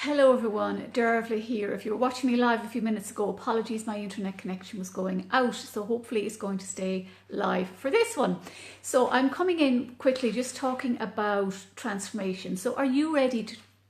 Hello everyone, Dervla here. If you were watching me live a few minutes ago, apologies, my internet connection was going out, so hopefully it's going to stay live for this one. So I'm coming in quickly just talking about transformation. So are you ready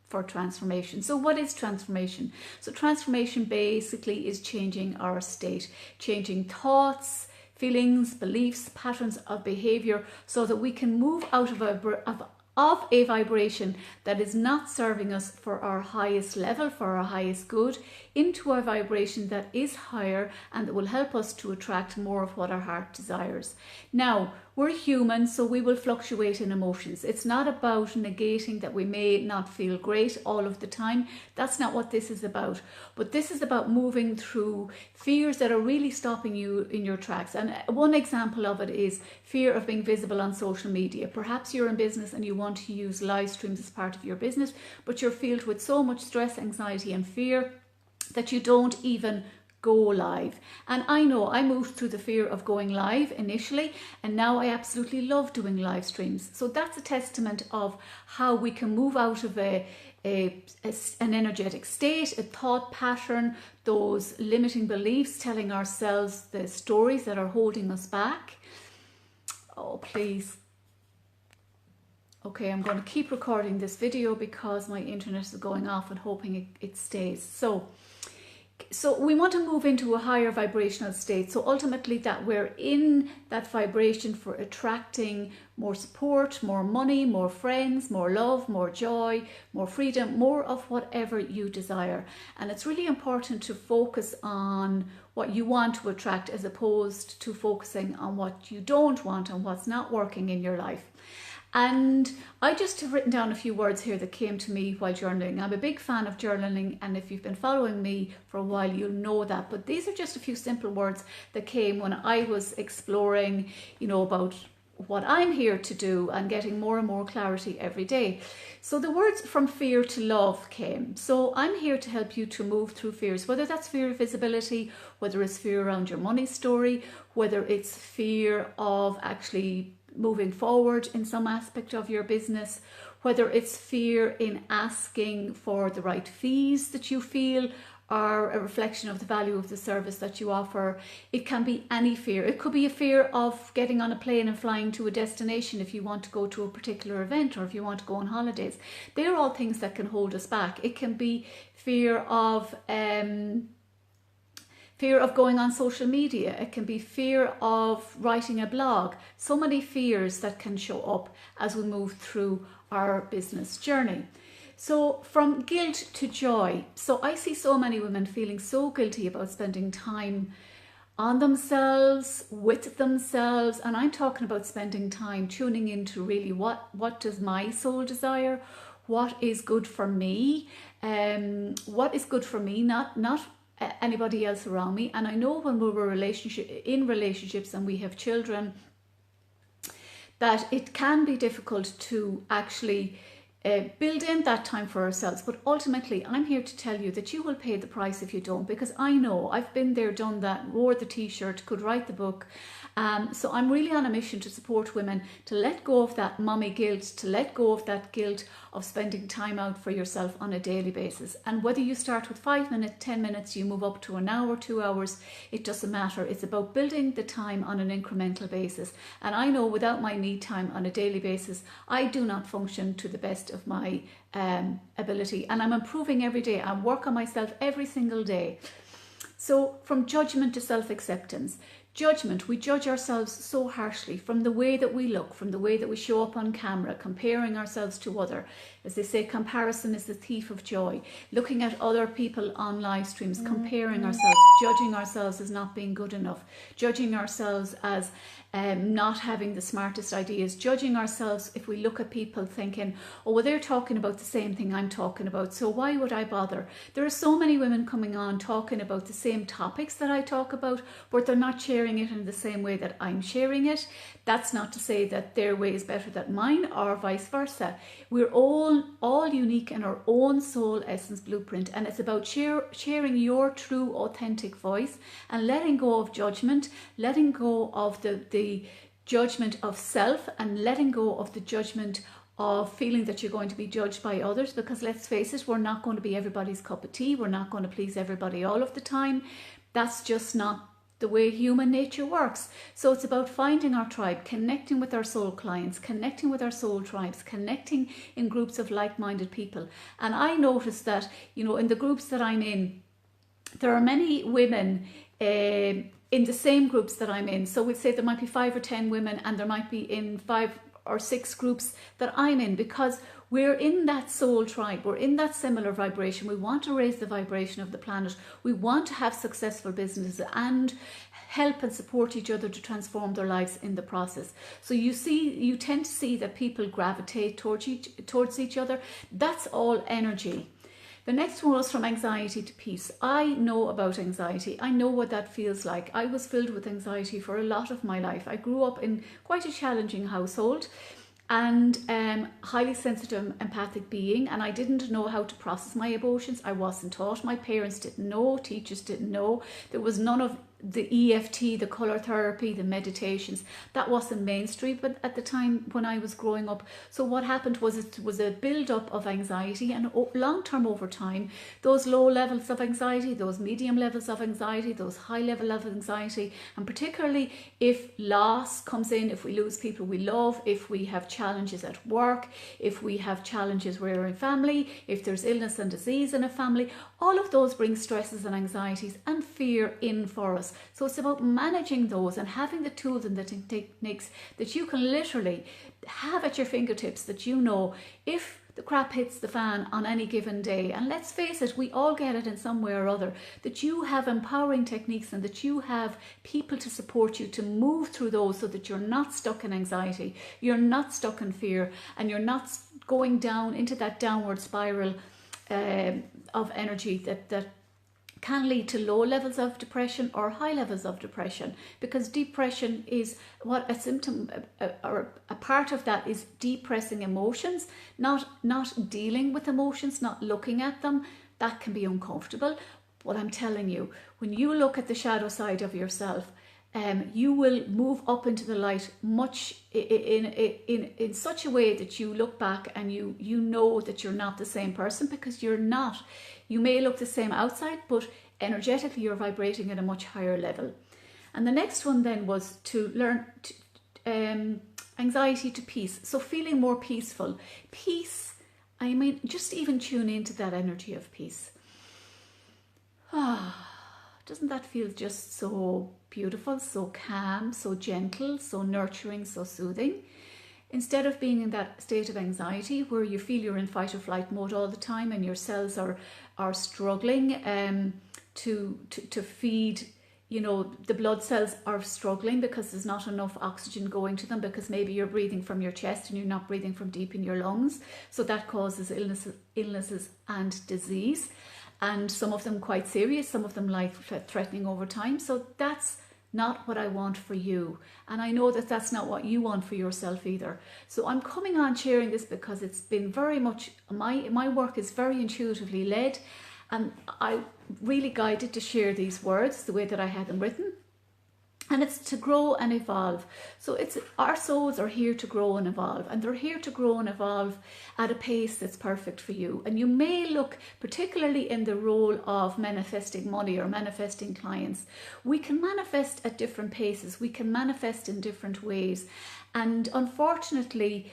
for transformation? So what is transformation? So transformation basically is changing our state, changing thoughts, feelings, beliefs, patterns of behavior so that we can move out of a vibration that is not serving us for our highest level, for our highest good, into a vibration that is higher and that will help us to attract more of what our heart desires. Now, we're human, so we will fluctuate in emotions. It's not about negating that we may not feel great all of the time. That's not what this is about. But this is about moving through fears that are really stopping you in your tracks. And one example of it is fear of being visible on social media. Perhaps you're in business and you want to use live streams as part of your business, but you're filled with so much stress, anxiety and fear that you don't even go live. And I know I moved through the fear of going live initially, and now I absolutely love doing live streams. So that's a testament of how we can move out of an energetic state, a thought pattern, those limiting beliefs, telling ourselves the stories that are holding us back. Oh, please. Okay, I'm going to keep recording this video because my internet is going off and hoping it stays. So we want to move into a higher vibrational state. So ultimately that we're in that vibration for attracting more support, more money, more friends, more love, more joy, more freedom, more of whatever you desire. And it's really important to focus on what you want to attract as opposed to focusing on what you don't want and what's not working in your life. And I just have written down a few words here that came to me while journaling. I'm a big fan of journaling, and if you've been following me for a while, you'll know that. But these are just a few simple words that came when I was exploring, about what I'm here to do and getting more and more clarity every day. So the words from fear to love came. So I'm here to help you to move through fears, whether that's fear of visibility, whether it's fear around your money story, whether it's fear of actually moving forward in some aspect of your business, whether it's fear in asking for the right fees that you feel are a reflection of the value of the service that you offer. It can be any fear. It could be a fear of getting on a plane and flying to a destination if you want to go to a particular event or if you want to go on holidays. They're all things that can hold us back. It can be fear of going on social media. It can be fear of writing a blog. So many fears that can show up as we move through our business journey. So from guilt to joy. So I see so many women feeling so guilty about spending time on themselves, with themselves. And I'm talking about spending time tuning into really what does my soul desire? What is good for me? What is good for me? Not anybody else around me. And I know when we were in relationships and we have children, that it can be difficult to actually build in that time for ourselves. But ultimately, I'm here to tell you that you will pay the price if you don't, because I know I've been there, done that, wore the t-shirt, could write the book. So I'm really on a mission to support women to let go of that mommy guilt, to let go of that guilt of spending time out for yourself on a daily basis. And whether you start with 5 minutes, 10 minutes, you move up to an hour, 2 hours, it doesn't matter. It's about building the time on an incremental basis. And I know without my me time on a daily basis, I do not function to the best of my ability. And I'm improving every day. I work on myself every single day. So from judgment to self-acceptance. Judgment, we judge ourselves so harshly from the way that we look, from the way that we show up on camera, comparing ourselves to other. As they say, comparison is the thief of joy. Looking at other people on live streams, comparing ourselves, judging ourselves as not being good enough, judging ourselves as not having the smartest ideas, judging ourselves if we look at people thinking, oh, well, they're talking about the same thing I'm talking about, so why would I bother? There are so many women coming on talking about the same topics that I talk about, but they're not sharing it in the same way that I'm sharing it. That's not to say that their way is better than mine or vice versa. We're all unique in our own soul essence blueprint, and it's about sharing your true authentic voice and letting go of judgment, letting go of the judgment of self, and letting go of the judgment of feeling that you're going to be judged by others, because let's face it, we're not going to be everybody's cup of tea. We're not going to please everybody all of the time. That's just not the way human nature works. So it's about finding our tribe, connecting with our soul clients, connecting with our soul tribes, connecting in groups of like-minded people. And I noticed that, you know, in the groups that I'm in, there are many women in the same groups that I'm in. So we'd say there might be 5 or 10 women, and there might be in 5 or 6 groups that I'm in, because we're in that soul tribe. We're in that similar vibration. We want to raise the vibration of the planet. We want to have successful businesses and help and support each other to transform their lives in the process. So you tend to see that people gravitate towards each other. That's all energy. The next one was from anxiety to peace. I know about anxiety. I know what that feels like. I was filled with anxiety for a lot of my life. I grew up in quite a challenging household, and highly sensitive, empathic being, and I didn't know how to process my emotions. I wasn't taught. My parents didn't know. Teachers didn't know. There was none of the EFT, the colour therapy, the meditations. That wasn't mainstream but at the time when I was growing up. So what happened was it was a build-up of anxiety, and long-term over time, those low levels of anxiety, those medium levels of anxiety, those high level of anxiety, and particularly if loss comes in, if we lose people we love, if we have challenges at work, if we have challenges where we're in family, if there's illness and disease in a family, all of those bring stresses and anxieties and fear in for us. So it's about managing those and having the tools and the techniques that you can literally have at your fingertips, that you know if the crap hits the fan on any given day, and let's face it, we all get it in some way or other, that you have empowering techniques and that you have people to support you to move through those, so that you're not stuck in anxiety, you're not stuck in fear, and you're not going down into that downward spiral of energy that can lead to low levels of depression or high levels of depression, because depression is what a symptom or a part of that is depressing emotions, not dealing with emotions, not looking at them. That can be uncomfortable. What I'm telling you, when you look at the shadow side of yourself, you will move up into the light much in such a way that you look back and you know that you're not the same person, because you're not. You may look the same outside, but energetically you're vibrating at a much higher level. And the next one then was to learn anxiety to peace. So feeling more peaceful. Peace, I mean, just even tune into that energy of peace. Doesn't that feel just so beautiful, so calm, so gentle, so nurturing, so soothing? Instead of being in that state of anxiety where you feel you're in fight or flight mode all the time and your cells are struggling to feed, you know, the blood cells are struggling because there's not enough oxygen going to them, because maybe you're breathing from your chest and you're not breathing from deep in your lungs. So that causes illnesses and disease, and some of them quite serious, some of them life-threatening over time. So that's not what I want for you, and I know that that's not what you want for yourself either. So I'm coming on sharing this because it's been very much, my work is very intuitively led, and I really guided to share these words the way that I had them written. And it's to grow and evolve. So our souls are here to grow and evolve, and they're here to grow and evolve at a pace that's perfect for you. And you may look, particularly in the role of manifesting money or manifesting clients, we can manifest at different paces. We can manifest in different ways. And unfortunately,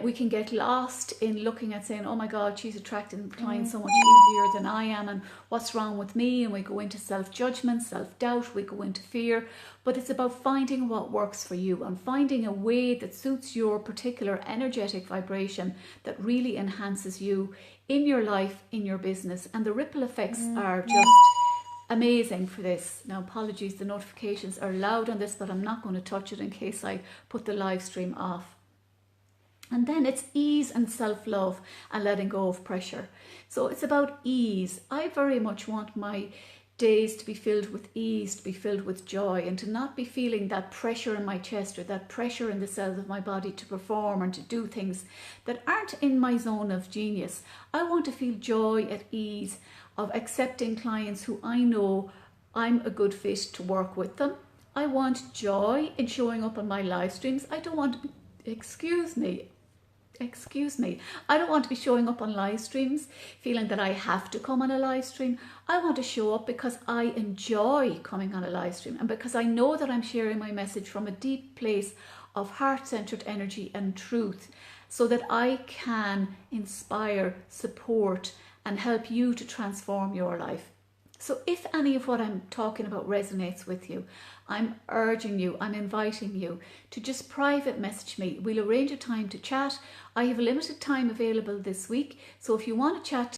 we can get lost in looking at saying, oh my God, she's attracting clients so much easier than I am, and what's wrong with me? And we go into self-judgment, self-doubt, we go into fear. But it's about finding what works for you and finding a way that suits your particular energetic vibration that really enhances you in your life, in your business. And the ripple effects are just amazing for this. Now, apologies, the notifications are loud on this, but I'm not going to touch it in case I put the live stream off. And then it's ease and self-love and letting go of pressure. So it's about ease. I very much want my days to be filled with ease, to be filled with joy, and to not be feeling that pressure in my chest or that pressure in the cells of my body to perform and to do things that aren't in my zone of genius. I want to feel joy at ease of accepting clients who I know I'm a good fit to work with them. I want joy in showing up on my live streams. I don't want to be, excuse me, excuse me, I don't want to be showing up on live streams feeling that I have to come on a live stream. I want to show up because I enjoy coming on a live stream and because I know that I'm sharing my message from a deep place of heart-centered energy and truth, so that I can inspire, support, and help you to transform your life. So if any of what I'm talking about resonates with you, I'm urging you, I'm inviting you to just private message me. We'll arrange a time to chat. I have a limited time available this week, so if you want to chat